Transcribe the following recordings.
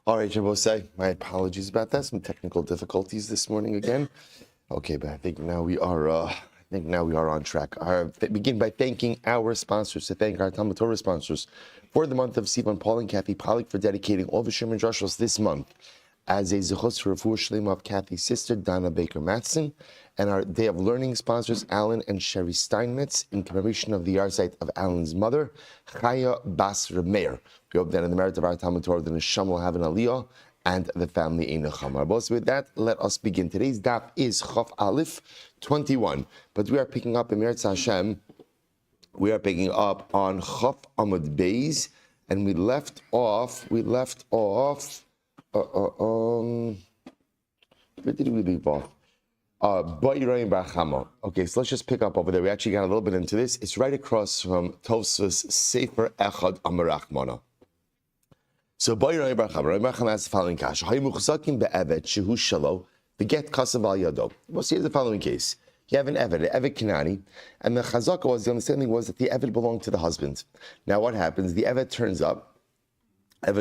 All right, Jabosai, my apologies about that. Some technical difficulties this morning again. Okay, but I think now we are. On track. Begin by thanking our sponsors. To thank our Talmud Torah sponsors for the month of Sivan, Paul and Kathy Pollack, for dedicating all the Sherman Drushos this month as a zechus for refuah shlema of Kathy's sister Donna Baker Matson, and our Day of Learning sponsors Alan and Sherry Steinmetz in commemoration of the yahrzeit of Alan's mother Chaya Bas Remeir. We hope that in the merit of our Talmud Torah, the neshama will have an aliyah and the family Einacham. Also, with that, let us begin. Today's daf is Chaf Aleph 21, but we are picking up in Meretz Hashem. We are picking up on Chaf Amud Beis, and we left off. Where did we leave off? Okay, so let's just pick up over there. We actually got a little bit into this. It's right across from Tosfos Sefer Echad Amarachmana. So, Rabbi Shmuel asks the following kasha: the get kasav al yado. Well, here's the following case: you have an eved Kanani, and the chazaka was, the understanding was that the eved belonged to the husband. Now, what happens? The eved turns up, and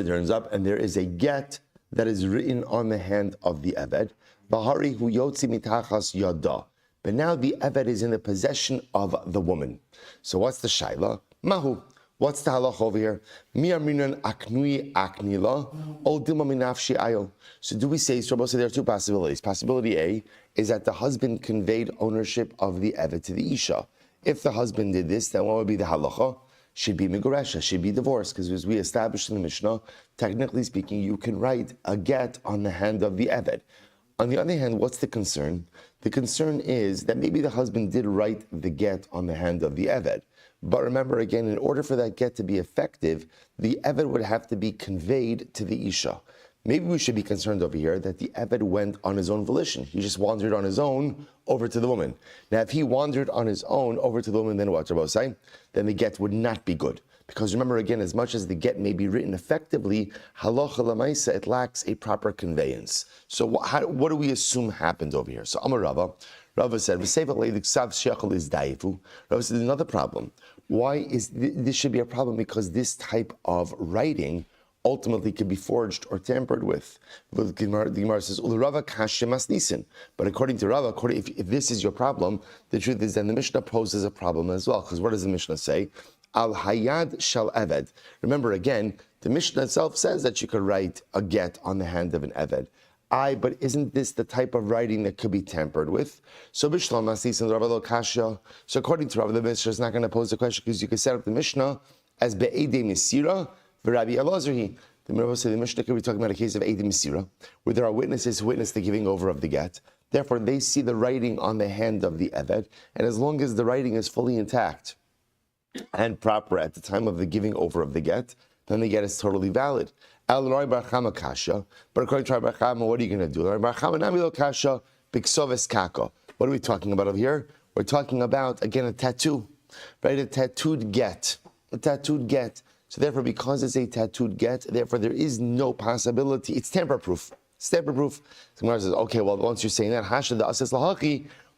there is a get that is written on the hand of the eved. Bahari hu yotzi mitachas yada. But now the eved is in the possession of the woman. So, what's the shaila? Mahu. What's the halach over here? Aknui aknila, o dilma minafshi ayo. So do we say, so there are two possibilities. Possibility A is that the husband conveyed ownership of the eved to the isha. If the husband did this, then what would be the halacha? Should be migoresha, should be divorced, because as we established in the Mishnah, technically speaking, you can write a get on the hand of the eved. On the other hand, what's the concern? The concern is that maybe the husband did write the get on the hand of the eved. But remember again, in order for that get to be effective, the eved would have to be conveyed to the isha. Maybe we should be concerned over here that the eved went on his own volition. He just wandered on his own over to the woman. Now, if he wandered on his own over to the woman, then what, Rabbi say? Then the get would not be good. Because remember again, as much as the get may be written effectively, halacha lemaisa, it lacks a proper conveyance. So what do we assume happened over here? So Amar Rava said, Rava said, there's another problem. Why is this should be a problem? Because this type of writing ultimately could be forged or tampered with. The Gemara says, but according to Rava, if this is your problem, the truth is then the Mishnah poses a problem as well. Because what does the Mishnah say? Al hayad shal eved. Remember again, the Mishnah itself says that you could write a get on the hand of an eved. But isn't this the type of writing that could be tampered with? So according to Rav, the Mishnah is not going to pose the question because you could set up the Mishnah as be'edei misira v'Rabbi Elazarhi. The Mishnah could be talking about a case of edei misira, where there are witnesses who witness the giving over of the get. Therefore, they see the writing on the hand of the eved, and as long as the writing is fully intact and proper at the time of the giving over of the get, then the get is totally valid. But according to Rabbi Chama, what are you going to do? What are we talking about over here? We're talking about, again, a tattoo, right? A tattooed get. So therefore, because it's a tattooed get, therefore there is no possibility. It's tamper-proof. So Gemara says, okay, well, once you're saying that,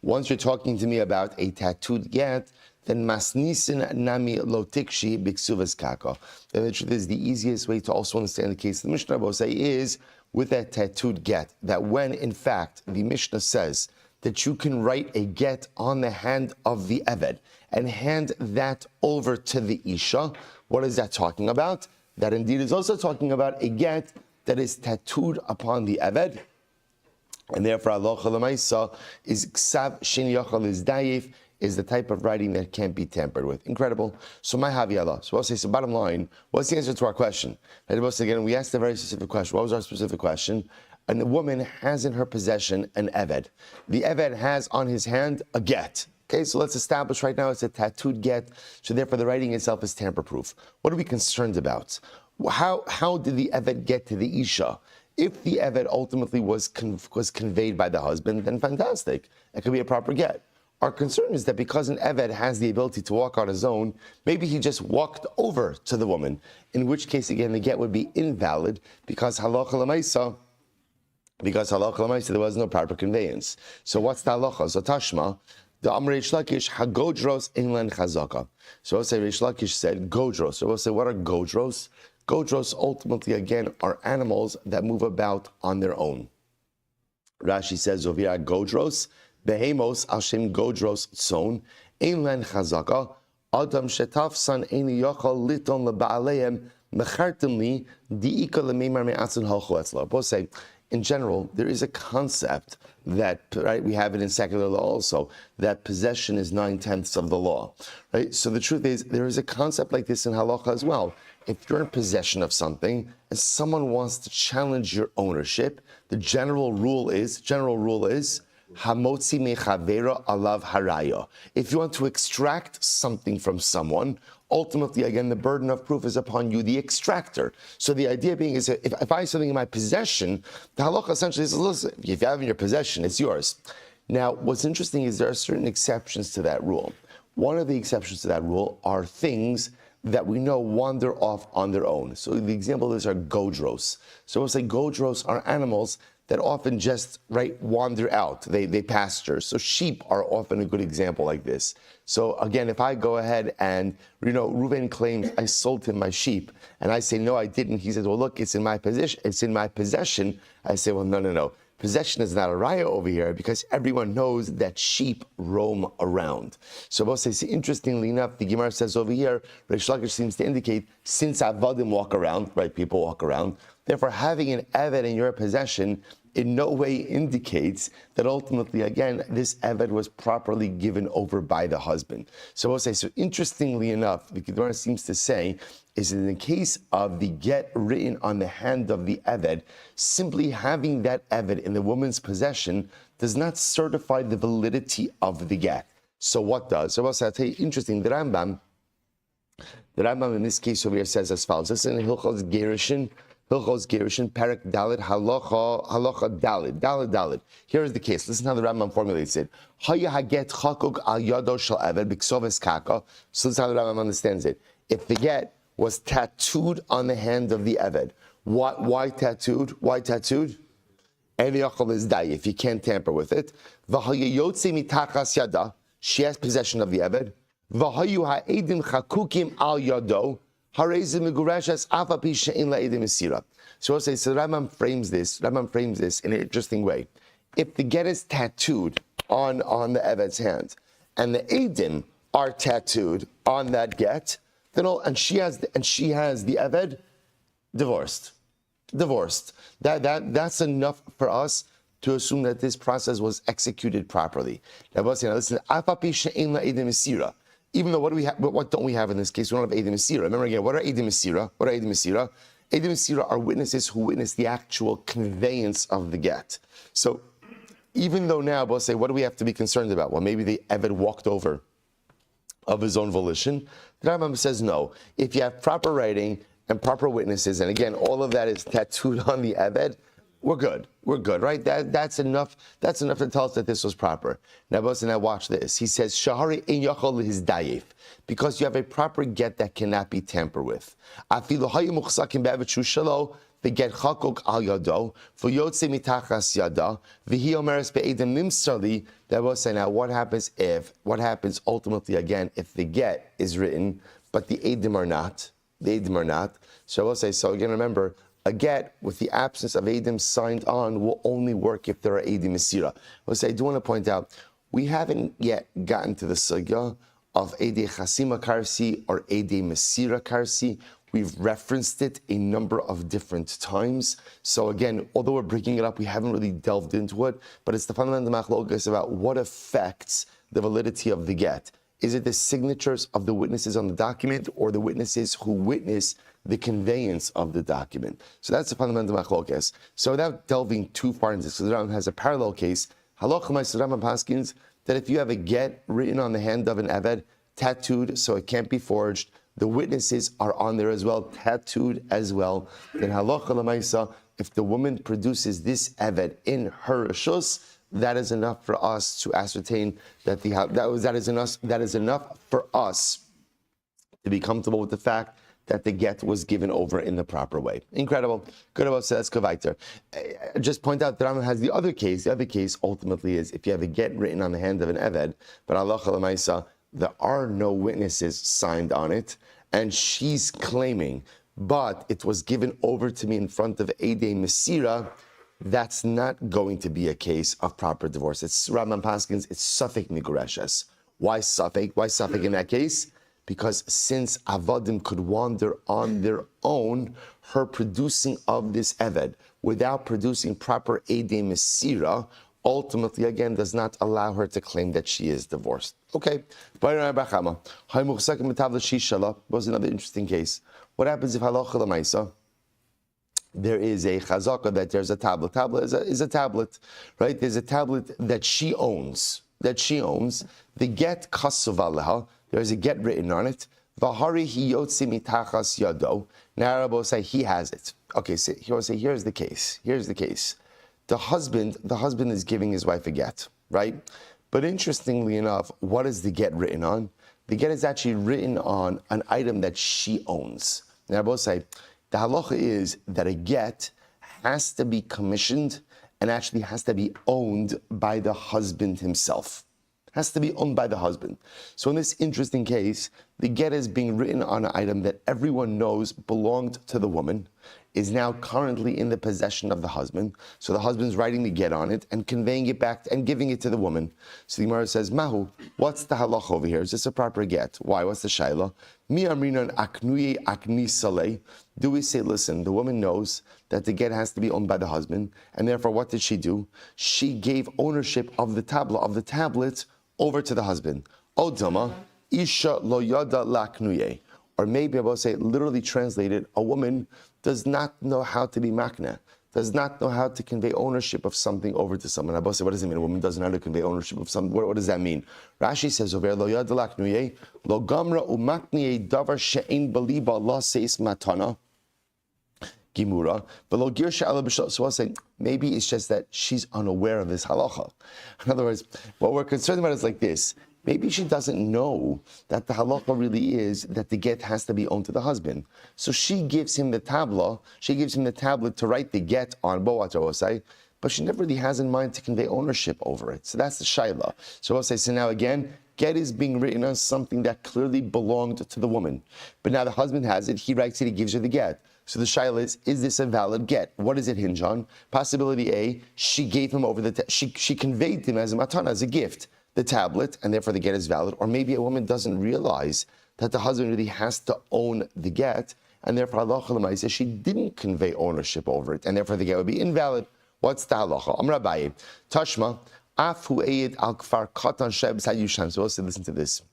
once you're talking to me about a tattooed get, then masnisin nami lotikshi biksuvas kaka. Then the truth is the easiest way to also understand the case of the Mishnah Bosei is with that tattooed get, that when in fact the Mishnah says that you can write a get on the hand of the eved and hand that over to the isha, what is that talking about? That indeed is also talking about a get that is tattooed upon the eved, and therefore halacha l'maisa is ksav shin yachal is dayif, is the type of writing that can't be tampered with. Incredible. So my haviyallah. So I'll say, so bottom line, what's the answer to our question? Again, we asked a very specific question. What was our specific question? And the woman has in her possession an eved. The eved has on his hand a get. Okay, so let's establish right now it's a tattooed get, so therefore the writing itself is tamper-proof. What are we concerned about? How did the eved get to the isha? If the eved ultimately was conveyed by the husband, then fantastic. It could be a proper get. Our concern is that because an Eved has the ability to walk on his own, maybe he just walked over to the woman, in which case, again, the get would be invalid because halacha l'maisa, there was no proper conveyance. So what's the halacha? So tashma, the Amr Reish Lakish, hagodros inlan chazaka. So we'll say Reish Lakish said godros. So we'll say, what are godros? Godros ultimately, again, are animals that move about on their own. Rashi says, Ovira godros, behemos al-shem godros tzon, inlan chazaka, adam shetafsan eini yochal liton leba'aleim, mechartim di'ika lemeimar me'atzon halchu etzla. Both say, in general, there is a concept that, right, we have it in secular law also, that possession is 9/10 of the law, right? So the truth is, there is a concept like this in halacha as well. If you're in possession of something and someone wants to challenge your ownership, the general rule is, hamotzi mechavera alav haraya. If you want to extract something from someone, ultimately, again, the burden of proof is upon you, the extractor. So the idea being is that if I have something in my possession, the halacha essentially is, listen, if you have it in your possession, it's yours. Now, what's interesting is there are certain exceptions to that rule. One of the exceptions to that rule are things that we know wander off on their own. So the example is our godros. So we'll say godros are animals that often just, right, wander out. They pasture. So sheep are often a good example like this. So again, if I go ahead and, Reuven claims I sold him my sheep, and I say, no, I didn't. He says, well, look, it's in my possession. I say, well, no. Possession is not a raya over here because everyone knows that sheep roam around. So both say, interestingly enough, the Gemara says over here, Reish Lakish seems to indicate since Avadim walk around, right, people walk around, therefore having an Eved in your possession in no way indicates that ultimately, again, this Eved was properly given over by the husband. So we'll say, so interestingly enough, the Gemara seems to say, is in the case of the get written on the hand of the Eved, simply having that Eved in the woman's possession does not certify the validity of the get. So what does? So I'll tell you, interesting, the Rambam in this case over here says as follows. This is in Hilchos Gerushin, Parak Dalit, Halacha Dalit. Here is the case. Listen how the Rambam formulates it. Haya haget chakuk al yado shel Eved b'ksoves kaka. So this is how the Rambam understands it. If the get was tattooed on the hand of the Eved. Why tattooed? Eviyachol is dai, if you can't tamper with it. V'hayayotze mitachas yada, she has possession of the Eved. V'hayu ha'edim chakukim al yado, harezim megurashas afapi she'in la'edim esira. So I'll say, so Rambam frames this in an interesting way. If the get is tattooed on the Eved's hand, and the edim are tattooed on that get, then and she has the Eved, divorced. That's enough for us to assume that this process was executed properly. Now, listen, even though what don't we have in this case? We don't have Edim Mesira. Remember again, what are Edim Mesira? Edim Mesira are witnesses who witness the actual conveyance of the get. So even though now, we'll say, what do we have to be concerned about? Well, maybe the Eved walked over of his own volition. The Rambam says no. If you have proper writing and proper witnesses, and again, all of that is tattooed on the Eved, we're good, right? That's enough to tell us that this was proper. Now watch this. He says, Shahari ein yachol his dayif, because you have a proper get that cannot be tampered with. Afilu hayu muchsakim be'eved shushalo, the get chakok al yado, for yotze mitachas yada, v'hi omeres be'edim nimsali. That was saying, now what happens ultimately again if the get is written, but the edim are not? So I will say, so again, remember, a get with the absence of edim signed on will only work if there are edim mesira. I do want to point out, we haven't yet gotten to the sugya of edei chasima karsi or edei mesira karsi. We've referenced it a number of different times. So again, although we're bringing it up, we haven't really delved into it, but it's the fundamental machlokas about what affects the validity of the get. Is it the signatures of the witnesses on the document or the witnesses who witness the conveyance of the document? So that's the fundamental machlokas. So without delving too far into this, the Rambam has a parallel case. Halacha ma'aseh Rambam paskins that if you have a get written on the hand of an Eved, tattooed so it can't be forged, the witnesses are on there as well, tattooed as well, then halacha l'maisa, if the woman produces this Eved in her reshus, that is enough for us to ascertain that that is enough for us to be comfortable with the fact that the get was given over in the proper way. Incredible. Good about so let's go weiter. Just point out that Rambam has the other case. The other case ultimately is if you have a get written on the hand of an Eved, but Allah Lamaisa, there are no witnesses signed on it, and she's claiming, but it was given over to me in front of Eidei Mesira, that's not going to be a case of proper divorce. It's Rambam Paskins, it's Safek Migureshes. Why Safek? Why Safek in that case? Because since Avadim could wander on their own, her producing of this Eved without producing proper Eidei Mesira, ultimately again does not allow her to claim that she is divorced. Okay. Was another interesting case. What happens if halacha l'maisa? There is a chazaka that there's a tablet. Tablet is a tablet, right? There's a tablet that she owns. The get kasuvaleha. There's a get written on it. Vahari hi yotzi mitachas yado. Now Rabbi will say he has it. Okay, so he will say here's the case. The husband is giving his wife a get, right? But interestingly enough, what is the get written on? The get is actually written on an item that she owns. Now Rabbi will say the halacha is that a get has to be commissioned and actually has to be owned by the husband himself. Has to be owned by the husband. So in this interesting case, the get is being written on an item that everyone knows belonged to the woman, is now currently in the possession of the husband. So the husband's writing the get on it and conveying it back and giving it to the woman. So the Gemara says, Mahu, what's the halach over here? Is this a proper get? Why? What's the shayla? Mi amrinan aknuye akni saleh. Do we say, listen, the woman knows that the get has to be owned by the husband, and therefore what did she do? She gave ownership of the tablet over to the husband. Odama, isha lo yada laknuye. Or maybe I will say, literally translated, a woman does not know how to be makna, does not know how to convey ownership of something over to someone. I will say, what does it mean? A woman doesn't know how to convey ownership of something. What does that mean? Rashi says over lo yada laknuye, lo gamra umaknuye davar she'ein baliba la seis matana. Gimura, so I'll say maybe it's just that she's unaware of this halacha. In other words, what we're concerned about is like this. Maybe she doesn't know that the halacha really is that the get has to be owned to the husband. So she gives him the tablet to write the get on, but she never really has in mind to convey ownership over it. So that's the shayla. So I'll say, so now again, get is being written on something that clearly belonged to the woman. But now the husband has it, he writes it, he gives her the get. So the shayla is this a valid get? What does it hinge on? Possibility A, she gave him over she conveyed him as a matana, as a gift, the tablet, and therefore the get is valid. Or maybe a woman doesn't realize that the husband really has to own the get, and therefore halacha l'maaseh she didn't convey ownership over it, and therefore the get would be invalid. What's the halacha? Amar Abaye, Tashma, Afu Eid al Kfar Katan Sheb Sayushan. So also listen to this.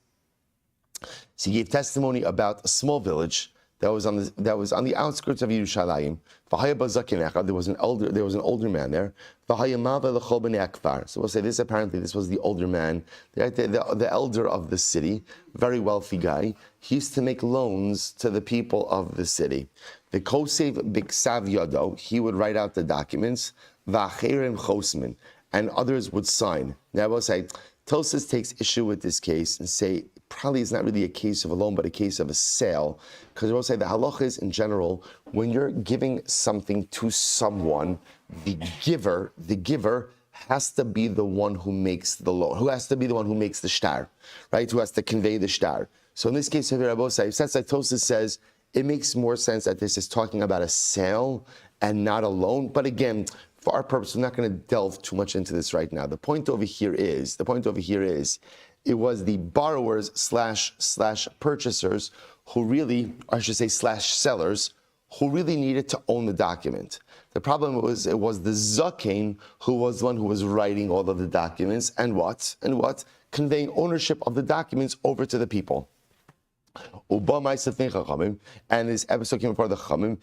So he gave testimony about a small village that was on the outskirts of Yerushalayim. There was an older man there. So we'll say this was the older man, the elder of the city, very wealthy guy. He used to make loans to the people of the city. The kosev biksav yado, he would write out the documents. V'acherim chosmin, and others would sign. Now I will say, Tosas takes issue with this case and say probably it's not really a case of a loan, but a case of a sale. Because we'll say the halacha is in general, when you're giving something to someone, the giver has to be the one who makes the loan, who has to be the one who makes the shtar, right? Who has to convey the shtar. So in this case, since Tosas says it makes more sense that this is talking about a sale and not a loan. But again, for our purpose, we're not going to delve too much into this right now. The point over here is, it was the borrowers slash purchasers who really, or I should say slash sellers, who really needed to own the document. The problem was, it was the Zaken who was the one who was writing all of the documents and conveying ownership of the documents over to the people. And this episode came part of the Chamim,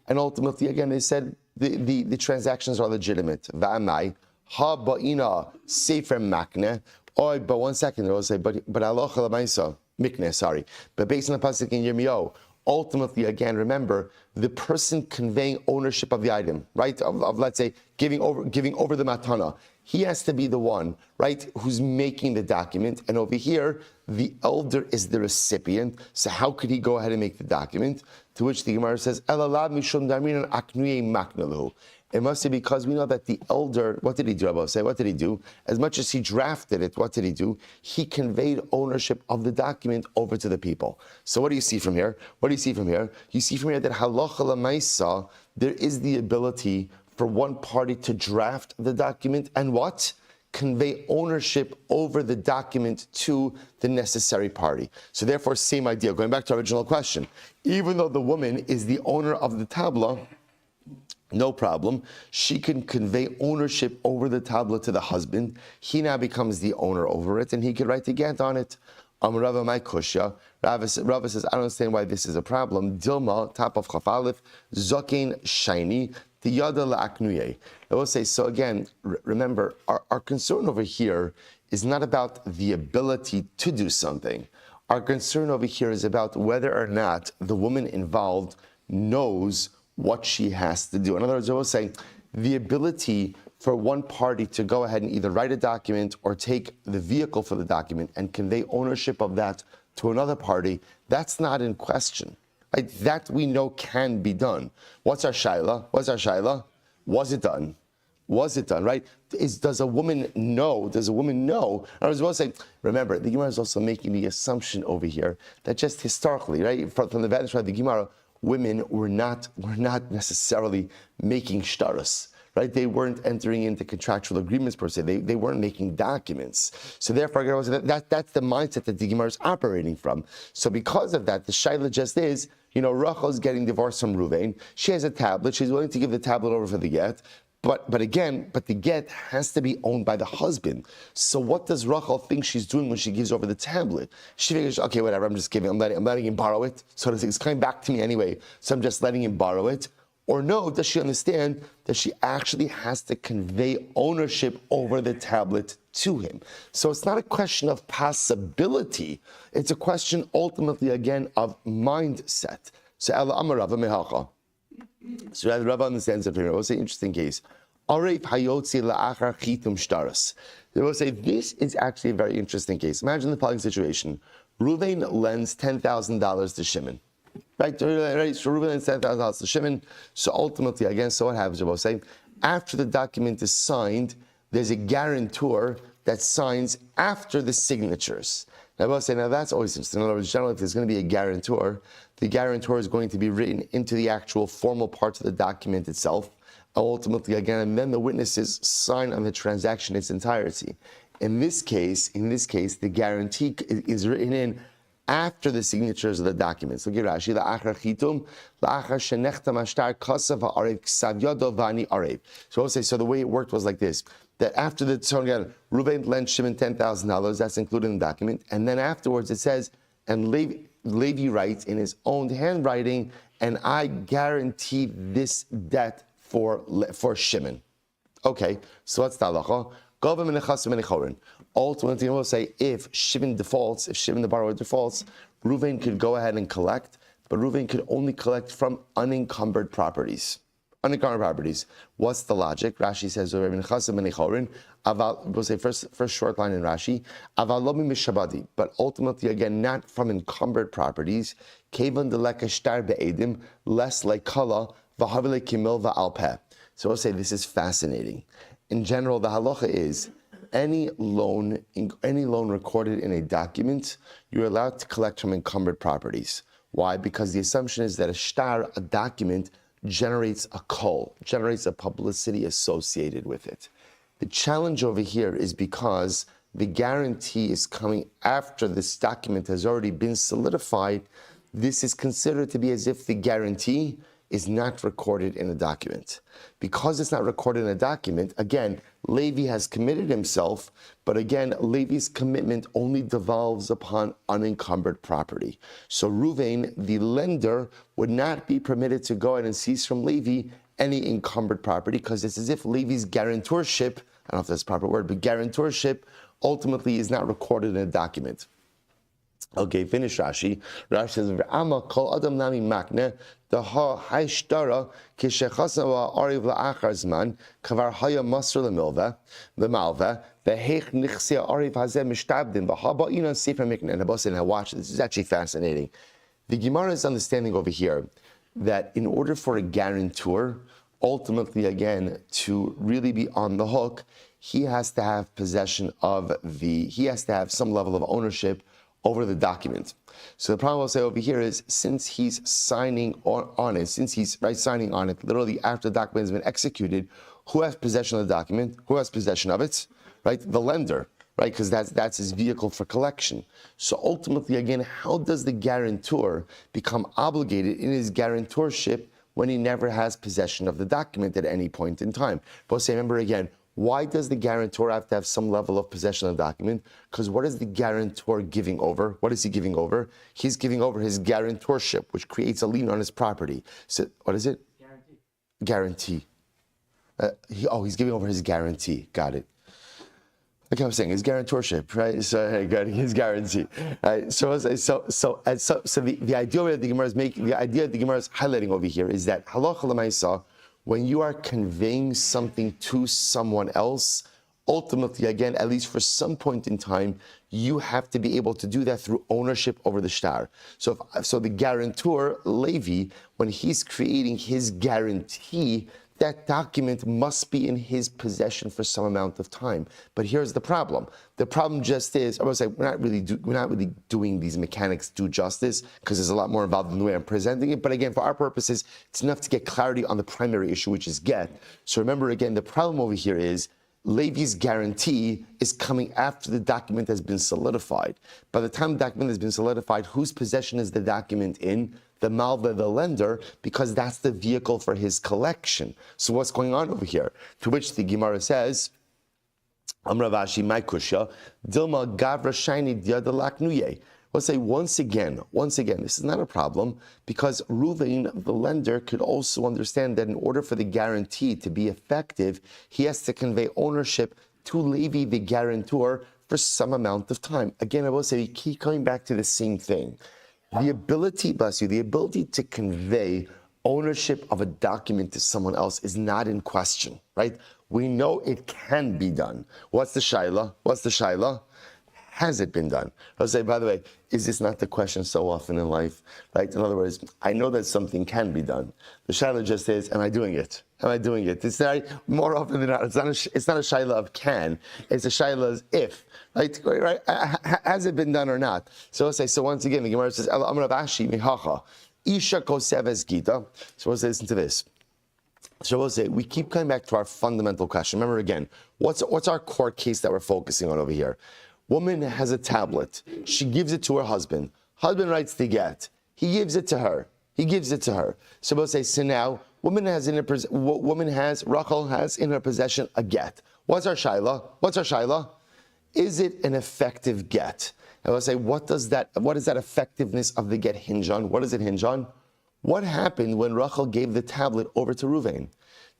and ultimately again they said the transactions are legitimate. But one second, they'll say, but Allah mikne, sorry. But based on the pasuk in Yirmiyahu, ultimately, again, remember, the person conveying ownership of the item, right? Of let's say, giving over the matana. He has to be the one, right, who's making the document. And over here, the elder is the recipient. So how could he go ahead and make the document? To which the Gemara says, it must be because we know that the elder, what did he do, Rabbi say? What did he do? As much as he drafted it, what did he do? He conveyed ownership of the document over to the people. So what do you see from here? What do you see from here? You see from here that halacha lamaisa, there is the ability for one party to draft the document and what? Convey ownership over the document to the necessary party. So therefore, same idea. Going back to our original question, even though the woman is the owner of the tabla, no problem. She can convey ownership over the tablet to the husband. He now becomes the owner over it, and he can write the get on it. Rava my kushya. Rava says, I don't understand why this is a problem. Dilma, top of chafalif, zokin shiny, tiyada la'aknuye. I will say, so again, remember, our concern over here is not about the ability to do something. Our concern over here is about whether or not the woman involved knows what she has to do. In other words, I was saying the ability for one party to go ahead and either write a document or take the vehicle for the document and convey ownership of that to another party, that's not in question. Right? That we know can be done. What's our shaila? Was it done? Was it done, right? Does a woman know? Does a woman know? I was well saying, remember, the Gemara is also making the assumption over here that just historically, right, from the vantage point of the Gemara, women were not necessarily making shtaros, right? They weren't entering into contractual agreements per se. They weren't making documents. So therefore, that's the mindset that the Gemara is operating from. So because of that, the shaila just is, Rachel is getting divorced from Ruvain. She has a tablet. She's willing to give the tablet over for the get. But the get has to be owned by the husband. So what does Rachel think she's doing when she gives over the tablet? She figures, okay, whatever, I'm letting him borrow it. So it's coming back to me anyway, so I'm just letting him borrow it. Or no, does she understand that she actually has to convey ownership over the tablet to him? So it's not a question of possibility. It's a question ultimately, again, of mindset. So Allah Amar Rava Mehacha. So Rava understands it. It was an interesting case. They will say this is actually a very interesting case. Imagine the following situation: Reuven lends $10,000 to Shimon. Right? So Reuven lends $10,000 to Shimon. So ultimately, again, so what happens? We'll say after the document is signed, there's a guarantor that signs after the signatures. Now, I will say, now that's always interesting. In other words, generally, if there's going to be a guarantor, the guarantor is going to be written into the actual formal parts of the document itself. Ultimately, again, and then the witnesses sign on the transaction in its entirety. In this case, the guarantee is written in after the signatures of the documents. Look at Rashi. La'achar chitum, la'achar shenechtam ashtar kasav ha'arev ksav yado v'ani arev. So I'll say, so the way it worked was like this: that after the so again, Reuven lent Shimon $10,000. That's included in the document, and then afterwards it says, and Levi writes in his own handwriting, and I guarantee this debt for Shimon. Okay, so what's the halacha? Ultimately, we'll say if Shimon defaults, if Shimon the borrower defaults, Reuven could go ahead and collect, but Reuven could only collect from unencumbered properties. Unencumbered properties. What's the logic? Rashi says, we'll say first short line in Rashi, but ultimately, again, not from encumbered properties. Less like kala, so I'll say this is fascinating. In general, the halacha is any loan recorded in a document, you're allowed to collect from encumbered properties. Why? Because the assumption is that a document generates a kol, generates a publicity associated with it. The challenge over here is because the guarantee is coming after this document has already been solidified. This is considered to be as if the guarantee is not recorded in a document. Because it's not recorded in a document, again, Levi has committed himself, but again, Levi's commitment only devolves upon unencumbered property. So Reuven, the lender, would not be permitted to go ahead and seize from Levi any encumbered property, because it's as if Levi's guarantorship, I don't know if that's the proper word, but guarantorship ultimately is not recorded in a document. Okay, finish Rashi. Rashi says, "V'ama kol adam nami makne the haishtara kishechasa ariv la'achar zman kavar haya masr lemilva lemalva veheich nichsia ariv hazeh mishtabdim v'haba inan sefer mikne." And Abbas, now watch, this is actually fascinating. The Gemara is understanding over here that in order for a guarantor, ultimately again, to really be on the hook, he has to have possession of he has to have some level of ownership over the document. So the problem I'll say over here is, since he's signing on it, since he's signing on it, literally after the document has been executed, who has possession of the document? Who has possession of it? Right, the lender, right? Because that's his vehicle for collection. So ultimately, again, how does the guarantor become obligated in his guarantorship when he never has possession of the document at any point in time? But say, remember again, why does the guarantor have to have some level of possession of the document? Because what is the guarantor giving over? What is he giving over? He's giving over his guarantorship, which creates a lien on his property. So what is it? Guarantee. He's giving over his guarantee. Got it. Like I was saying, his guarantorship, right? So his guarantee, right? So the idea that the Gemara is making, the idea that the Gemara is highlighting over here is that halacha l'maisa, when you are conveying something to someone else, ultimately, again, at least for some point in time, you have to be able to do that through ownership over the shtar. So the guarantor, Levi, when he's creating his guarantee, that document must be in his possession for some amount of time. But here's the problem. The problem just is, I would say, we're not really doing these mechanics due justice, because there's a lot more involved in the way I'm presenting it. But again, for our purposes, it's enough to get clarity on the primary issue, which is get. So remember again, the problem over here is Levi's guarantee is coming after the document has been solidified. By the time the document has been solidified, whose possession is the document in? The malva, the lender, because that's the vehicle for his collection. So what's going on over here? To which the Gemara says, Amravashi, my kusha, Dilma Gavra Shaini Diadalaknuye. We'll say once again, this is not a problem, because Ruvain, the lender, could also understand that in order for the guarantee to be effective, he has to convey ownership to Levi, the guarantor, for some amount of time. Again, I will say, we keep coming back to the same thing. The ability to convey ownership of a document to someone else is not in question, right? We know it can be done. What's the shaila? Has it been done? I'll say, by the way, is this not the question so often in life, right? In other words, I know that something can be done. The shaila just is, am I doing it? It's not, more often than not, it's not a shaila of can, it's a shaila of if. Right? Has it been done or not? So we'll say, so once again, the Gemara says, Isha koseves gita. So we'll say, listen to this. So we'll say, we keep coming back to our fundamental question. Remember again, what's our core case that we're focusing on over here? Woman has a tablet. She gives it to her husband. Husband writes the get. He gives it to her. So we'll say, so now, Rachel has in her possession a get. What's our shaila? Is it an effective get? And we'll say, what is that effectiveness of the get hinge on? What does it hinge on? What happened when Rachel gave the tablet over to Ruvain?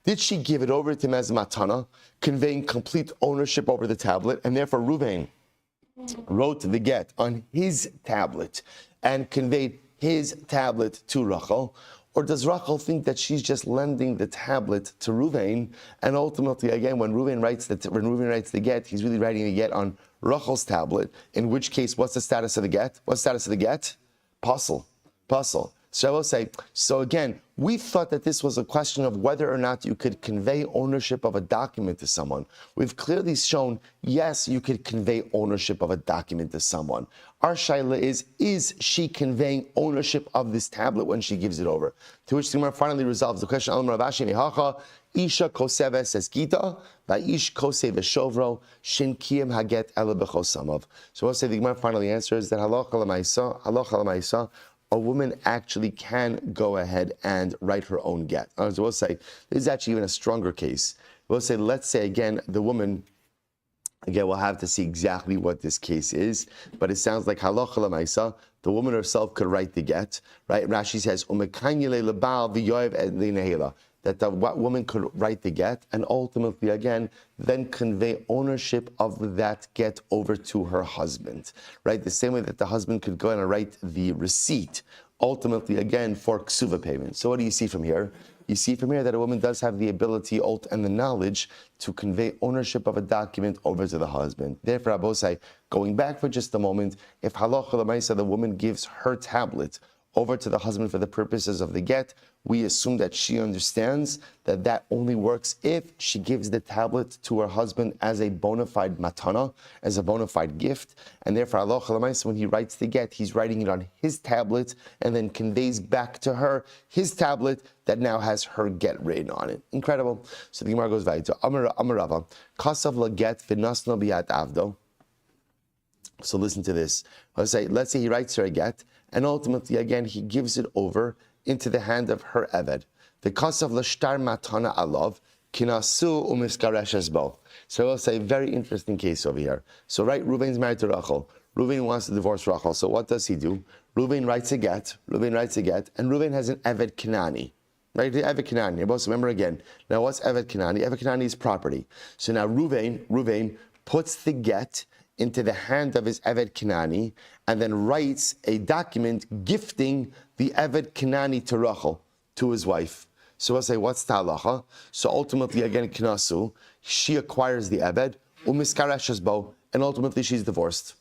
Did she give it over to him as matana, conveying complete ownership over the tablet, and therefore Ruvain wrote the get on his tablet and conveyed his tablet to Rachel? Or does Rachel think that she's just lending the tablet to Ruvain, and ultimately, again, when Ruvain writes the get, he's really writing the get on Rachel's tablet, in which case, what's the status of the get? Puzzle. So I will say, so again, we thought that this was a question of whether or not you could convey ownership of a document to someone. We've clearly shown, yes, you could convey ownership of a document to someone. Our shaila is she conveying ownership of this tablet when she gives it over? To which the Gemara finally resolves the question, Isha koseves es gita, va'ish kosev eshovro, shin kiyem haget ele bechosamav. So we'll say the Gemara finally answers that halacha l'maisa, a woman actually can go ahead and write her own get. So we'll say, this is actually even a stronger case. We'll say, let's say again, the woman, again, we'll have to see exactly what this case is, but it sounds like halacha l'maisa, the woman herself could write the get, right? Rashi says, that the woman could write the get and ultimately, again, then convey ownership of that get over to her husband, right? The same way that the husband could go and write the receipt, ultimately, again, for ksuva payment. So what do you see from here? You see from here that a woman does have the ability and the knowledge to convey ownership of a document over to the husband. Therefore, Abosai, going back for just a moment, if halacha l'maisa, the woman gives her tablet over to the husband for the purposes of the get, we assume that she understands that that only works if she gives the tablet to her husband as a bona fide matana, as a bona fide gift, and therefore halacha l'maisa, when he writes the get, he's writing it on his tablet and then conveys back to her his tablet that now has her get written on it. Incredible. So the Gemara goes weiter. Amar Rava, kasav laget v'nasno biyat avdo. So listen to this. Let's say he writes her a get, and ultimately, again, he gives it over into the hand of her eved. The kasav l'shtar matana alav kinasu umiskaresh esbo. So we'll say, very interesting case over here. So right, Reuven's married to Rachel. Reuven wants to divorce Rachel. So what does he do? Reuven writes a get, and Reuven has an eved Kanani. Right, the Eved Kanani. You both remember again. Now, what's Eved Kanani? Eved Kanani is property. So now Reuven puts the get into the hand of his Eved Kanani and then writes a document gifting the Eved Kanani to Rachel, to his wife. So we'll say, what's the halacha? So ultimately, again, Knasu, she acquires the Eved, umiskaresh esbo, and ultimately she's divorced.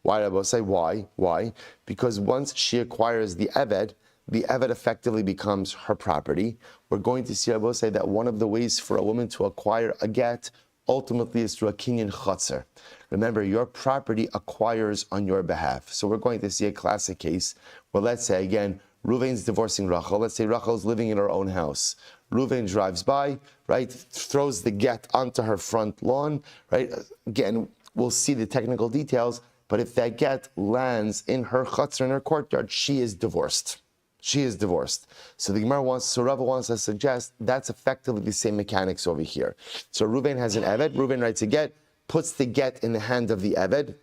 Why? I will say, why? Why? Because once she acquires the Eved effectively becomes her property. We're going to see, I will say, that one of the ways for a woman to acquire a get ultimately is through a kinyan chotzer. Remember, your property acquires on your behalf. So we're going to see a classic case where, let's say, again, Reuven's divorcing Rachel. Let's say Rachel's living in her own house. Reuven drives by, right, throws the get onto her front lawn, right? Again, we'll see the technical details, but if that get lands in her chotzer, in her courtyard, she is divorced. So the Gemara Rava wants to suggest that's effectively the same mechanics over here. So Reuven has an Eved, Reuven writes a get, puts the get in the hand of the Eved.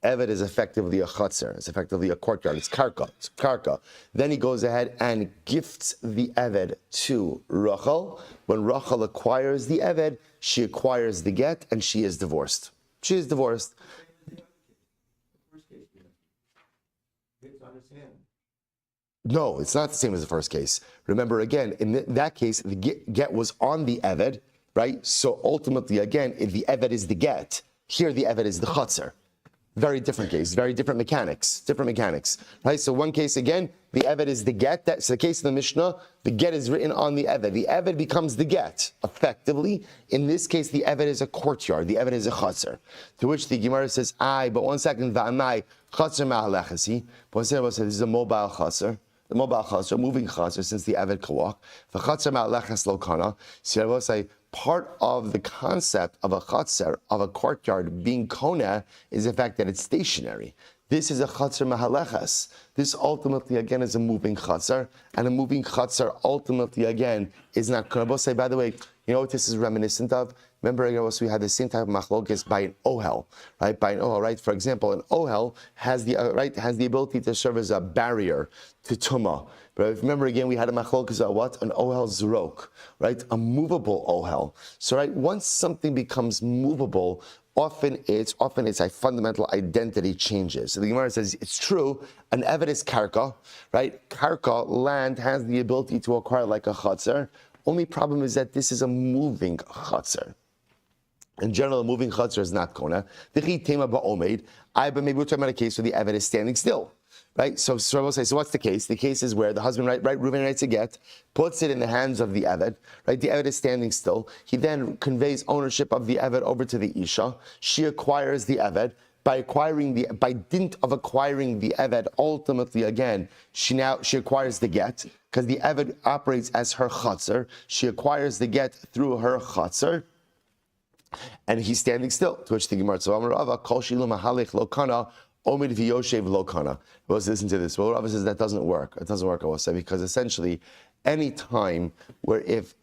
Eved is effectively a chotzer, it's effectively a courtyard, it's karka. Then he goes ahead and gifts the Eved to Rachel. When Rachel acquires the Eved, she acquires the get and she is divorced. No, it's not the same as the first case. Remember, again, in that case, the get was on the Eved, right? So ultimately, again, if the Eved is the get, here the Eved is the chotzer. Very different case, very different mechanics, right? So one case, again, the Eved is the get. That's the case of the Mishnah. The get is written on the Eved. The Eved becomes the get, effectively. In this case, the Eved is a courtyard. The Eved is a chotzer. To which the Gemara says, but one second, va'amai, chotzer ma'alechasi. But this is a mobile chotzer. The mobile chotzer, moving chotzer, since the Eved can walk. The chotzer ma'aleches lo kana. So I will say, part of the concept of a chotzer, of a courtyard being kona, is the fact that it's stationary. This is a chotzer mahaleches. This ultimately, again, is a moving chotzer, and a moving chotzer ultimately, again, is not kona. I will say, by the way, you know what this is reminiscent of? Remember, we had the same type of machlokes by an ohel, right? By an ohel, right? For example, an ohel has the ability to serve as a barrier to tumah. But remember, again, we had a machlokes what? An ohel zrok, right? A movable ohel. So, right, once something becomes movable, often its fundamental identity changes. So the Gemara says it's true. An Eved is karka, right? Karka, land, has the ability to acquire like a chotzer. Only problem is that this is a moving chotzer. In general, a moving chotzer is not kona. But maybe we're talking about a case where the Eved is standing still, right? So I will say, so what's the case? The case is where the husband, right, Reuven writes a get, puts it in the hands of the Eved, right? The Eved is standing still. He then conveys ownership of the Eved over to the Isha. She acquires the Eved. By dint of acquiring the Eved, ultimately, again, she acquires the get, because the Eved operates as her chotzer. She acquires the get through her chotzer, and he's standing still. To which the Gemara, kol shilu mahalech lo kana, omid v'yoshev lo kana. Let's listen to this. Well, Rava says that doesn't work. It doesn't work, I will say, because essentially, any time where if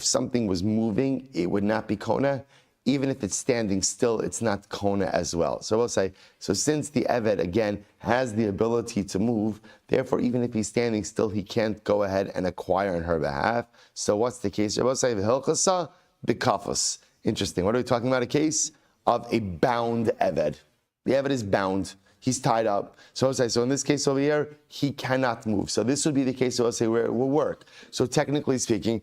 something was moving, it would not be kona. even if it's standing still, it's not kona as well. So we'll say, so since the Eved, again, has the ability to move, therefore, even if he's standing still, he can't go ahead and acquire on her behalf. So what's the case? We'll say, v'hilchasa b'kafus. Interesting. What are we talking about? A case of a bound Eved. The Eved is bound. He's tied up. So in this case over here, he cannot move. So this would be the case, so I'll say, where it will work. So technically speaking,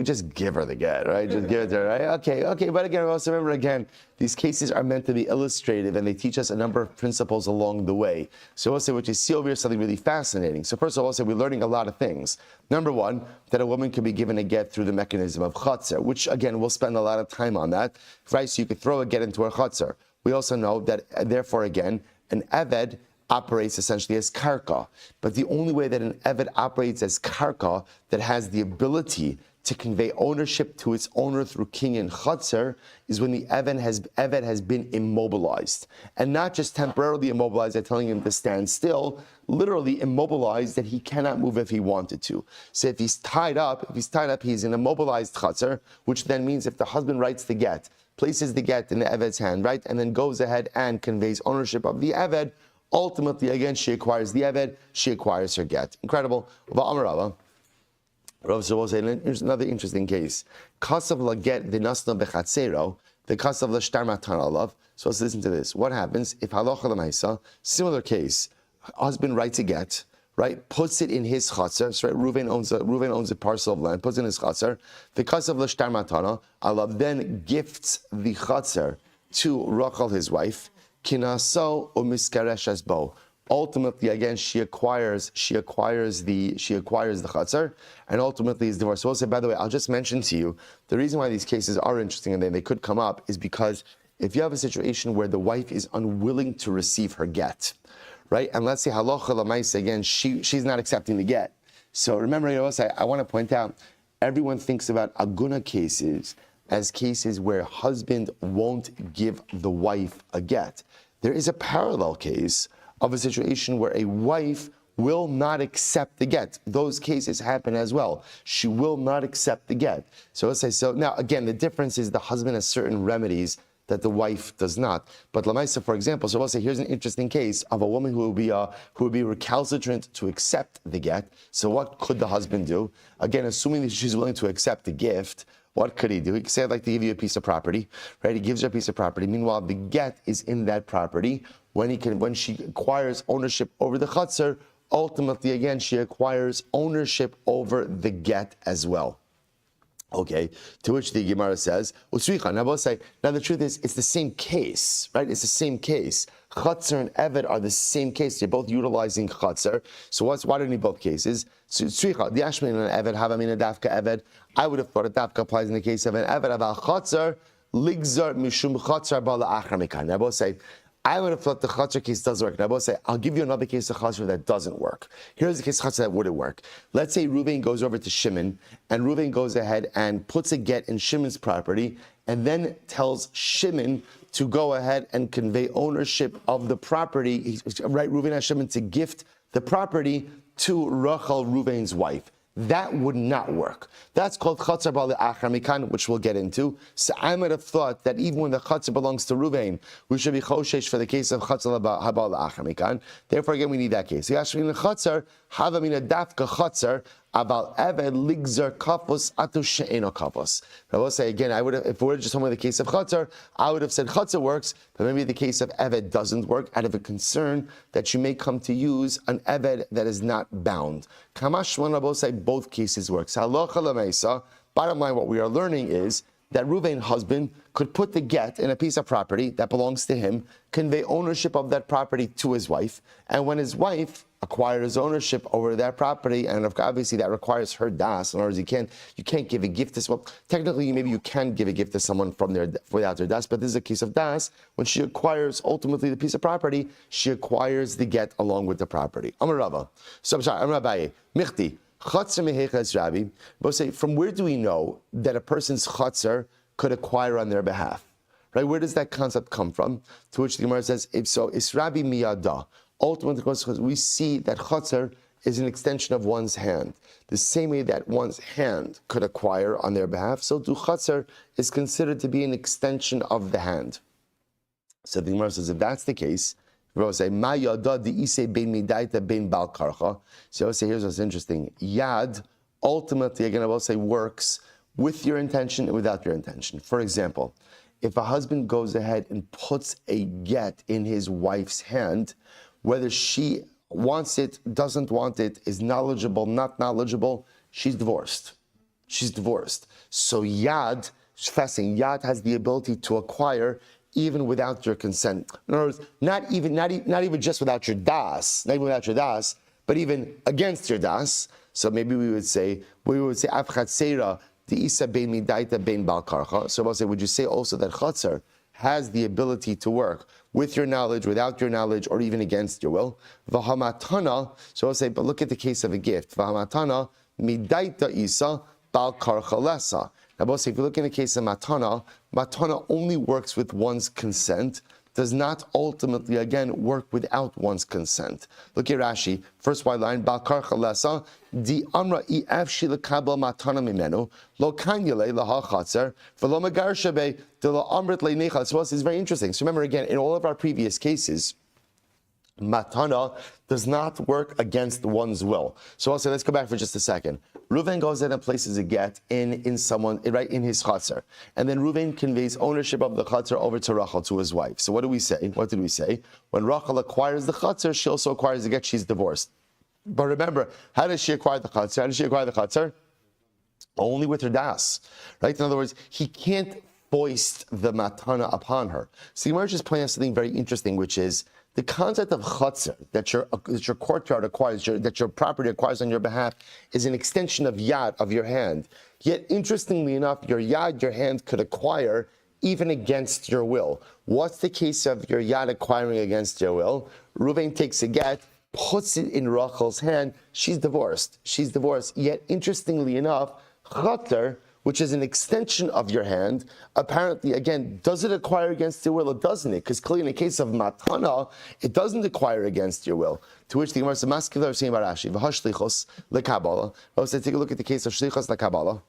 just give her the get, right? Just give it to her, right? Okay. But again, also remember, again, these cases are meant to be illustrative, and they teach us a number of principles along the way. So I'll say what you see over here is something really fascinating. So first of all, I'll say we're learning a lot of things. Number one, that a woman can be given a get through the mechanism of chatzar, which again, we'll spend a lot of time on that, right? So you could throw a get into her chatzar. We also know that, therefore, again, an Eved operates essentially as karka. But the only way that an Eved operates as karka, that has the ability to convey ownership to its owner through king and chatzar, is when the Eved has been immobilized. And not just temporarily immobilized by telling him to stand still, literally immobilized that he cannot move if he wanted to. So if he's tied up, he's in immobilized chatzar, which then means if the husband writes the get, places the get in the Eved's hand, right, and then goes ahead and conveys ownership of the Eved, ultimately, again, she acquires the Eved, she acquires her get. Incredible. Rav will say another interesting case. Kasav laget v'nasna bechatzero, the kasav l'shtar matan alav. So let's listen to this. What happens if halacha l'maisa, similar case, husband writes a get, right, puts it in his chatzar. So right, Reuven owns a parcel of land, puts it in his chatzar. The kasav l'shtar matana alav then gifts the chatzar to Rachel, his wife. Kinaso umiskaresh as bo. Ultimately, again, she acquires the chatzar, and ultimately is divorced. So we'll say, by the way, I'll just mention to you, the reason why these cases are interesting and they could come up is because if you have a situation where the wife is unwilling to receive her get, right, and let's say halacha l'maisa, again, she's not accepting the get. So remember, I want to point out, everyone thinks about aguna cases as cases where husband won't give the wife a get. There is a parallel case of a situation where a wife will not accept the get. Those cases happen as well. She will not accept the get. So let's say, so now again, the difference is the husband has certain remedies that the wife does not. But Lamaisa, for example, so we'll say here's an interesting case of a woman who would be recalcitrant to accept the get. So what could the husband do? Again, assuming that she's willing to accept the gift, what could he do? He could say, I'd like to give you a piece of property, right? He gives her a piece of property. Meanwhile, the get is in that property. When she acquires ownership over the chatzar, ultimately, again, she acquires ownership over the get as well. Okay, to which the Gemara says, now both say, now the truth is, it's the same case, right? It's the same case. Chatzar and Eved are the same case. They're both utilizing chatzar. So why do we need both cases? So the Ashmin and Eved have a dafka Eved. I would have thought a dafka applies in the case of an Eved. About chatzar, ligzar mishum chatzar bala achar mikan. Now both say, I would have thought the chatzar case does work. Now, I will say, I'll give you another case of chatzar that doesn't work. Here's the case of chatzar that wouldn't work. Let's say Reuven goes over to Shimon, and Reuven goes ahead and puts a get in Shimon's property, and then tells Shimon to go ahead and convey ownership of the property. Right, Reuven has Shimon to gift the property to Rachel, Reuven's wife. That would not work. That's called chatzar ba'al achar mikan, which we'll get into. So I might have thought that even when the chatzar belongs to Reuven, we should be choshesh for the case of chatzar ba'al achar mikan. Therefore, again, we need that case. So Yashmin chatzar havamina dafka chatzar about Eved ligzar kafos atu she'eno kafos. I will say again, if we were just talking about the case of chatzar, I would have said chatzar works, but maybe the case of Eved doesn't work out of a concern that you may come to use an Eved that is not bound. Kamash one will say both cases work. Halacha l'meisa. Bottom line, what we are learning is that Reuven, husband, could put the get in a piece of property that belongs to him, convey ownership of that property to his wife, and when his wife acquires ownership over that property, and obviously that requires her das. In other words, you can't give a gift to, well, technically maybe you can give a gift to someone without their das, but this is a case of das. When she acquires ultimately the piece of property, she acquires the get along with the property. Amar Rava. So I'm sorry, Amar Abaye. Michti. Chatzar mehecha Rabbi. Both say, from where do we know that a person's chatzar could acquire on their behalf? Right? Where does that concept come from? To which the Gemara says, if so, it's Rabbi miyada. Ultimately, we see that chatzar is an extension of one's hand. The same way that one's hand could acquire on their behalf, so too chatzar is considered to be an extension of the hand. So the Gemara says, if that's the case, we will say, Ma yada di'ise bein midaita bein bal karcha. So I will say, here's what's interesting. Yad, ultimately, again, I will say, works with your intention and without your intention. For example, if a husband goes ahead and puts a get in his wife's hand, whether she wants it, doesn't want it, is knowledgeable, not knowledgeable, she's divorced. She's divorced. So Yad, fasting, Yad has the ability to acquire even without your consent. In other words, not even just without your das, not even without your das, but even against your das. So maybe we would say, Afchat Seira, the Isa bein midaita bein bal karcha. So we'll say, would you say also that chatzar has the ability to work with your knowledge, without your knowledge, or even against your will? Vahamatana, so I'll say, but look at the case of a gift. Vahamatana, midaita isa bal karcha lesa. Now, we'll say, if you look in the case of matana, matana only works with one's consent, does not ultimately, again, work without one's consent. Look at Rashi, first white line, Bal karcha lesa, di amra i'ef shi lekabel matana mimenu, lo kanyele laha chatzer, v'lo megar shebe, de lo amrit le'necha. So this is very interesting. So remember, again, in all of our previous cases, matana does not work against one's will. So I'll say, let's go back for just a second. Reuven goes in and places a get in someone, right, in his chatzar. And then Reuven conveys ownership of the chatzar over to Rachel, to his wife. So what do we say? What did we say? When Rachel acquires the chatzar, she also acquires the get, she's divorced. But remember, how does she acquire the chatzar? How does she acquire the chatzar? Only with her das, right? In other words, he can't foist the matana upon her. So the Gemara just pointing out something very interesting, which is the concept of chatzar, that your courtyard acquires, that your property acquires on your behalf, is an extension of yad, of your hand. Yet, interestingly enough, your yad, your hand, could acquire even against your will. What's the case of your yad acquiring against your will? Reuven takes a get, puts it in Rachel's hand, she's divorced. She's divorced. Yet, interestingly enough, chatzar, which is an extension of your hand, apparently, again, does it acquire against your will or doesn't it? Because clearly in the case of matana, it doesn't acquire against your will. To which the Gemara says, Maskila are saying about Rashi, v'hashlichos lekabala. I say, take a look at the case of shlichos lekabala.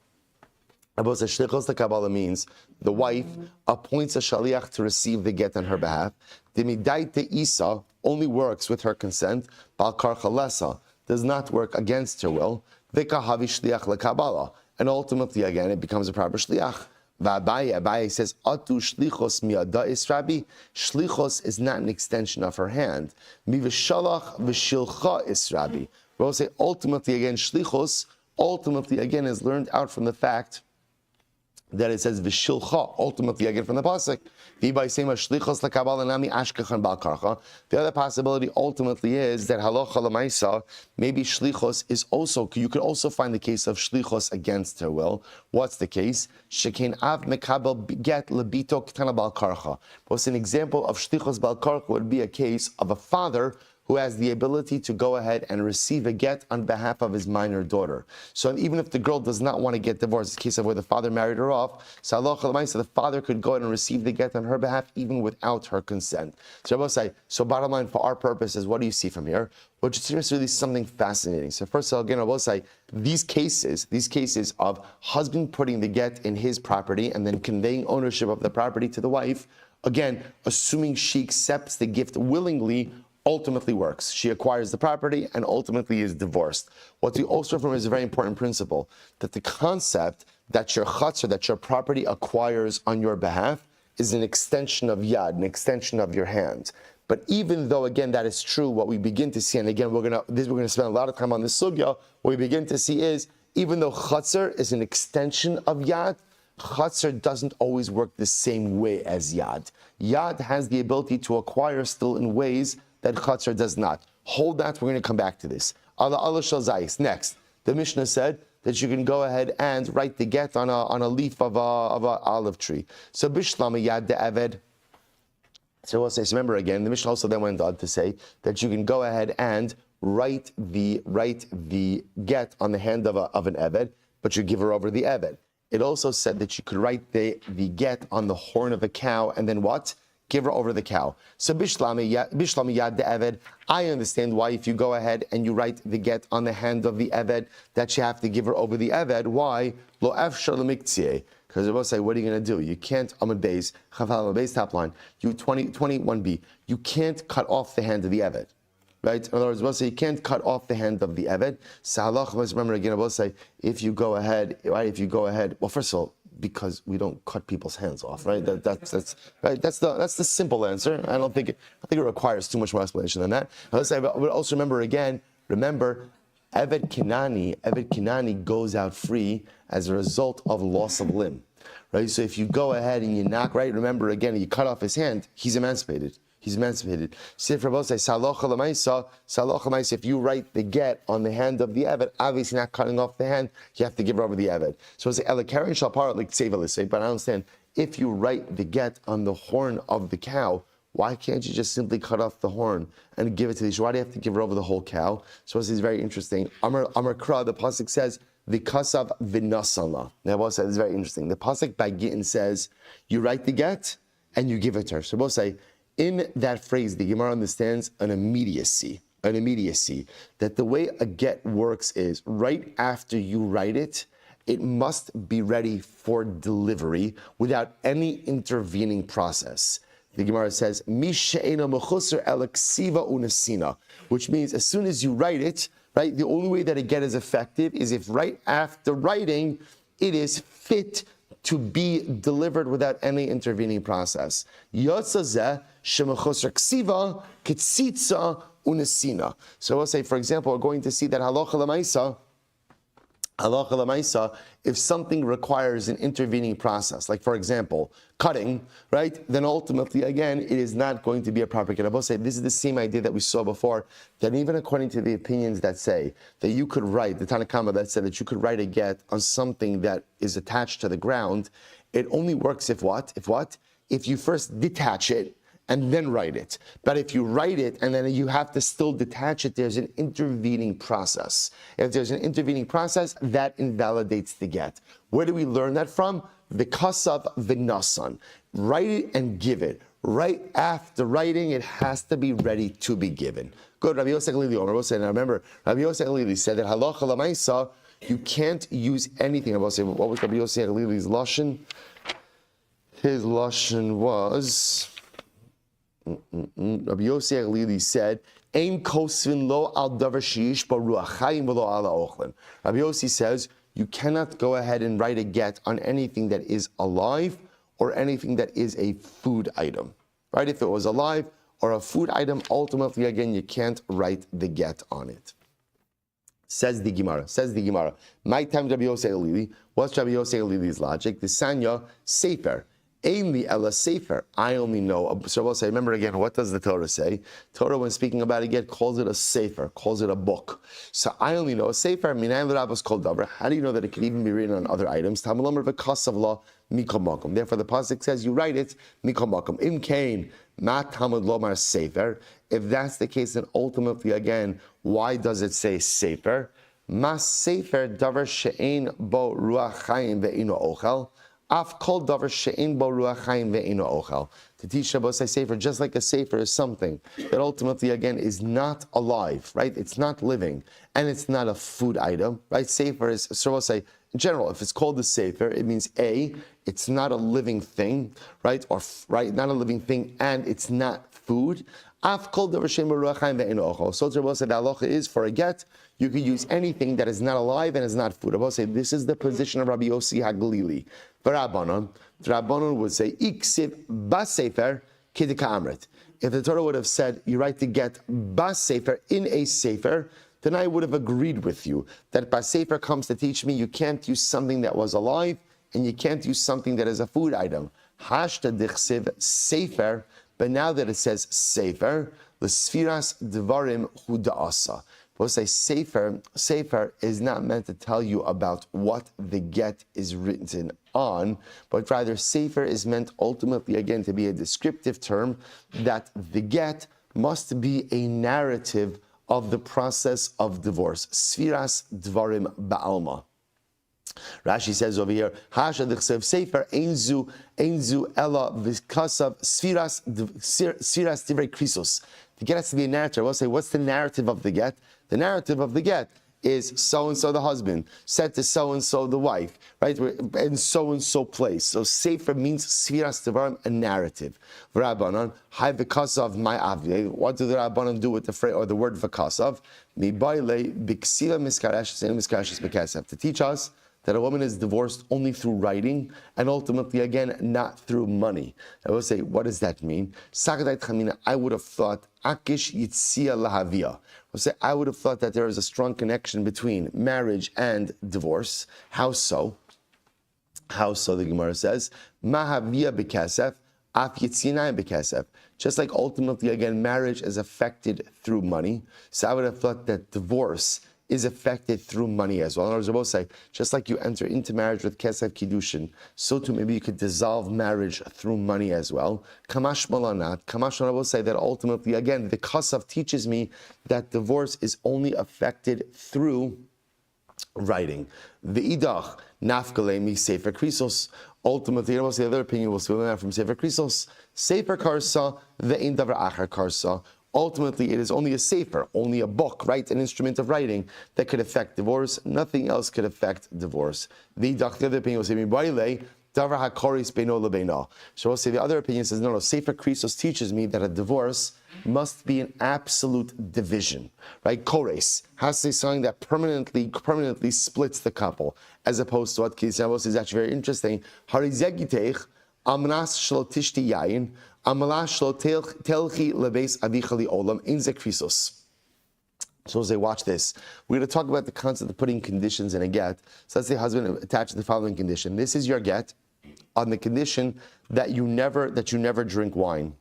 Abba says, shlichos lekabala means the wife appoints a shaliach to receive the get on her behalf. The midaita isa only works with her consent. Bal karcha lesa does not work against her will. V'ka havi shliach lekabala. And ultimately, again, it becomes a proper shliach. Abaye says, Atu shlichos miyada israbi. Shlichos is not an extension of her hand. Mi v'shalach v'shilcha israbi. We'll say, ultimately, again, shlichos, ultimately, again, is learned out from the fact that it says v'shilcha, ultimately, again, from the pasuk. The other possibility ultimately is that halacha l'maisa, maybe shlichos is also, you could also find the case of shlichos against her will. What's the case? Shekein av mekabel get lebito ketana bal karcha. What's an example of shlichos bal karcha would be a case of a father who has the ability to go ahead and receive a get on behalf of his minor daughter. So even if the girl does not want to get divorced, in the case of where the father married her off, so the father could go ahead and receive the get on her behalf even without her consent. So I will say, so bottom line for our purposes, what do you see from here? Well, it's really something fascinating. So first of all, again, I will say, these cases of husband putting the get in his property and then conveying ownership of the property to the wife, again, assuming she accepts the gift willingly, ultimately works. She acquires the property and ultimately is divorced. What we also from is a very important principle, that the concept that your chatzar, that your property acquires on your behalf, is an extension of yad, an extension of your hand. But even though, again, that is true, what we begin to see, and again, we're going to spend a lot of time on this sugya, what we begin to see is, even though chatzar is an extension of yad, chatzar doesn't always work the same way as yad. Yad has the ability to acquire still in ways that chatzar does not. Hold that, we're going to come back to this. Allah shal zayis. Next, the Mishnah said that you can go ahead and write the get on a leaf of a olive tree. So bishlama yad de eved. So we'll say, so remember again, the Mishnah also then went on to say that you can go ahead and write the get on the hand of an eved, but you give her over the eved. It also said that you could write the get on the horn of a cow and then what? give her over the cow. So Bishlami Yad the Eved, I understand why if you go ahead and you write the get on the hand of the Eved, that you have to give her over the Eved. Why? Lo efshar l'miktzeh. Because they will say, what are you going to do? You can't, Amud Beis, Chaval Amud Beis, top line, 21b, you can't cut off the hand of the Eved. Right? In other words, we'll say you can't cut off the hand of the Eved. So halach, let's remember again, we'll say, if you go ahead, well, first of all, because we don't cut people's hands off, right? That's right. That's the simple answer. I don't think it requires too much more explanation than that. But let's say, but also remember, Eved Kinani goes out free as a result of loss of limb, right? So if you go ahead and you knock, right? Remember again, you cut off his hand, he's emancipated. He's emancipated. If you write the get on the hand of the Eved, obviously not cutting off the hand, you have to give it over the Eved. So it's Elakarin Shalpar like Tsevelisei, but I understand if you write the get on the horn of the cow, why can't you just simply cut off the horn and give it to the Isha? Why do you have to give it over the whole cow? So this is very interesting. Amar Kra, the pasuk says, the kasav v'nasanla. Now, this is very interesting. The pasuk by Gittin says, you write the get and you give it to her. So we'll say, in that phrase, the Gemara understands an immediacy, that the way a get works is right after you write it, it must be ready for delivery without any intervening process. The Gemara says, which means as soon as you write it, right, the only way that a get is effective is if right after writing, it is fit to be delivered without any intervening process. So we'll say, for example, we're going to see that halacha l'maisa, if something requires an intervening process, like for example, cutting, right, then ultimately, again, it is not going to be a proper get. I will say this is the same idea that we saw before, that even according to the opinions that say that you could write, the Tanakama that said that you could write a get on something that is attached to the ground, it only works if what? If you first detach it and then write it. But if you write it and then you have to still detach it, there's an intervening process. If there's an intervening process, that invalidates the get. Where do we learn that from? The kasav v'nasan. Write it and give it. Right after writing, it has to be ready to be given. Good. Rabbi Yosef Halili, now remember, Rabbi Yosef Halili said that halacha l'maisa, you can't use anything. I will say, what was Rabbi Yosef Halili's lashon? His lashon was, Rabbi Yosef Halili said, "Ein kosvin lo al davar sheish ba ruach chayim v'lo ala ochlin." Rabbi Yosef says you cannot go ahead and write a get on anything that is alive or anything that is a food item. Right? If it was alive or a food item, ultimately again you can't write the get on it. Says the Gemara. My time Rabbi Yosef Halili. What's Rabbi Yosef Halili's logic? The Sanya Sefer. Ainli ela sefer. I only know. So we'll say, remember again, what does the Torah say? Torah, when speaking about a get, calls it a sefer, calls it a book. So I only know a sefer. Minayin l'rabbos kol davar. How do you know that it can even be written on other items? Talmud Lomer v'kasav la mikol makom. Therefore, the pasuk says you write it mikol makom. Im kain ma Talmud Lomar sefer. If that's the case, then ultimately again, why does it say sefer? Ma sefer davar she'ein bo ruach chayim ve'ino ochel. Af kol davar she'ein bo ruach chayim ve'eino ochel. To teach Shabbos sefer, just like a sefer is something that ultimately again is not alive, right? It's not living, and it's not a food item, right? Sefer is, so we'll say, in general, if it's called a sefer, it means A, it's not a living thing, right? Or right, not a living thing, and it's not food. Af kol davar she'ein bo ruach chayim ve'eino ochel. So Shabbos said the halacha is for a get, you could use anything that is not alive and is not food. I will say this is the position of Rabbi Yossi HaGalili. The Rabbanon would say, Iksiv bas-sefer kidika amrit. If the Torah would have said, you write to get bas-sefer in a sefer, then I would have agreed with you that bas-sefer comes to teach me you can't use something that was alive and you can't use something that is a food item. Hashta dichsiv sefer, but now that it says sefer, l'sfiras dvarim hu da'asa. We'll say sefer is not meant to tell you about what the get is written on, but rather sefer is meant ultimately again to be a descriptive term that the get must be a narrative of the process of divorce. Sfiras dvarim ba'alma. Rashi says over here, Hasha d'chsev sefer einzu ella v'kasav sfiras divrei krisos. The get has to be a narrative. We'll say, what's the narrative of the get? The narrative of the get is so-and-so the husband said to so-and-so the wife, right? In so-and-so place. So sefer means sfiras devarim, a narrative. V'rabbanan, hai v'kasav my avye. What do the Rabbanan do with the phrase or the word v'kasav? Mi baile b'ksiva miskaresh, same miskaresh b'kasav. To teach us that a woman is divorced only through writing and ultimately, again, not through money. I will say, what does that mean? I would have thought, Akish Yitzia Lahavia. I would have thought that there is a strong connection between marriage and divorce. How so? How so, the Gemara says, Mahavia Bekasef, Af Yitzina Bekasef. Just like ultimately, again, marriage is affected through money. So I would have thought that divorce is affected through money as well. In other words, I will say, just like you enter into marriage with Kesef Kiddushin, so too maybe you could dissolve marriage through money as well. Kamash Malanat. Kamash Malanat will say that ultimately, again, the Kasav teaches me that divorce is only affected through writing. The Idach, Nafkalemi Sefer Krisos. Ultimately, the other opinion will see that from Sefer Krisos. Sefer Karsa, the Indavar Achar Karsa. Ultimately, it is only a sefer, only a book, right? An instrument of writing that could affect divorce. Nothing else could affect divorce. The other opinion will say, so we'll say the other opinion says, no, Sefer Krisos teaches me that a divorce must be an absolute division, right? Kores has to say something that permanently splits the couple, as opposed to what Kisavos is actually very interesting. Harizegitech amnas shlo tishti yayin. So we'll say, watch this. We're going to talk about the concept of putting conditions in a get. So let's say husband attached the following condition. This is your get on the condition that you never drink wine.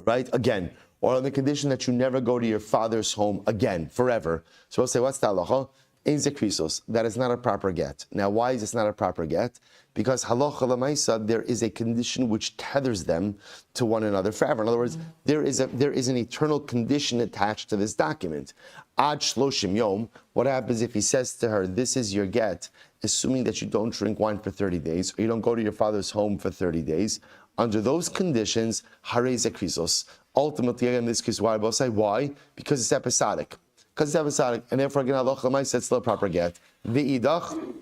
Right? Again. Or on the condition that you never go to your father's home again, forever. So we'll say, what's the halacha? That is not a proper get. Now, why is this not a proper get? Because halacha l'maisa, there is a condition which tethers them to one another forever. In other words, there is an eternal condition attached to this document. Ad shloshim yom. What happens if he says to her, "This is your get," assuming that you don't drink wine for 30 days, or you don't go to your father's home for 30 days? Under those conditions, harei zekrisos. Ultimately, again, this case, why? I will say why? Because it's episodic. Because it's episodic, and therefore, again, halacha l'maisa, it's still a proper get. V'idach.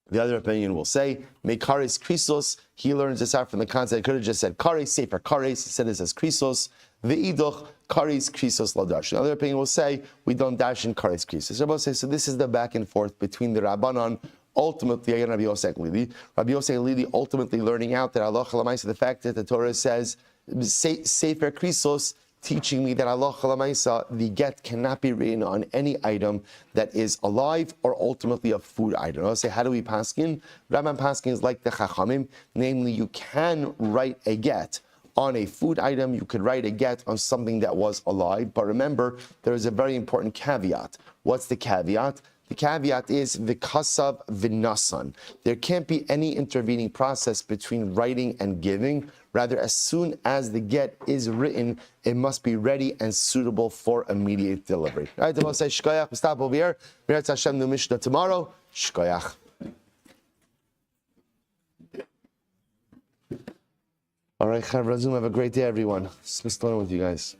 The other opinion will say, Mekares Krisos, he learns this out from the concept. He could have just said Kares, Sefer Kares, he said this as Krisos, Ve'idoch, Kares Krisos Ladash. The other opinion will say, we don't dash in Kares Krisos. Rabbi say, so this is the back and forth between the Rabbanon, ultimately, again, Rabbi Yosef Lili, ultimately learning out that Allah Chalamaisa, the fact that the Torah says, Sefer Krisos, teaching me that Allah Chalamaisa, the get cannot be written on any item that is alive or ultimately a food item. I'll say, how do we paskin? Rabban paskin is like the Chachamim, namely you can write a get on a food item, you could write a get on something that was alive, but remember, there is a very important caveat. What's the caveat? The caveat is v'kasav v'nasan. There can't be any intervening process between writing and giving. Rather, as soon as the get is written, it must be ready and suitable for immediate delivery. All right, we'll say shkoyach. We stop over here. Mirat Hashem, the Mishnah tomorrow. Shkoyach. All right, Chav Razum, have a great day, everyone. It's nice talking with you guys.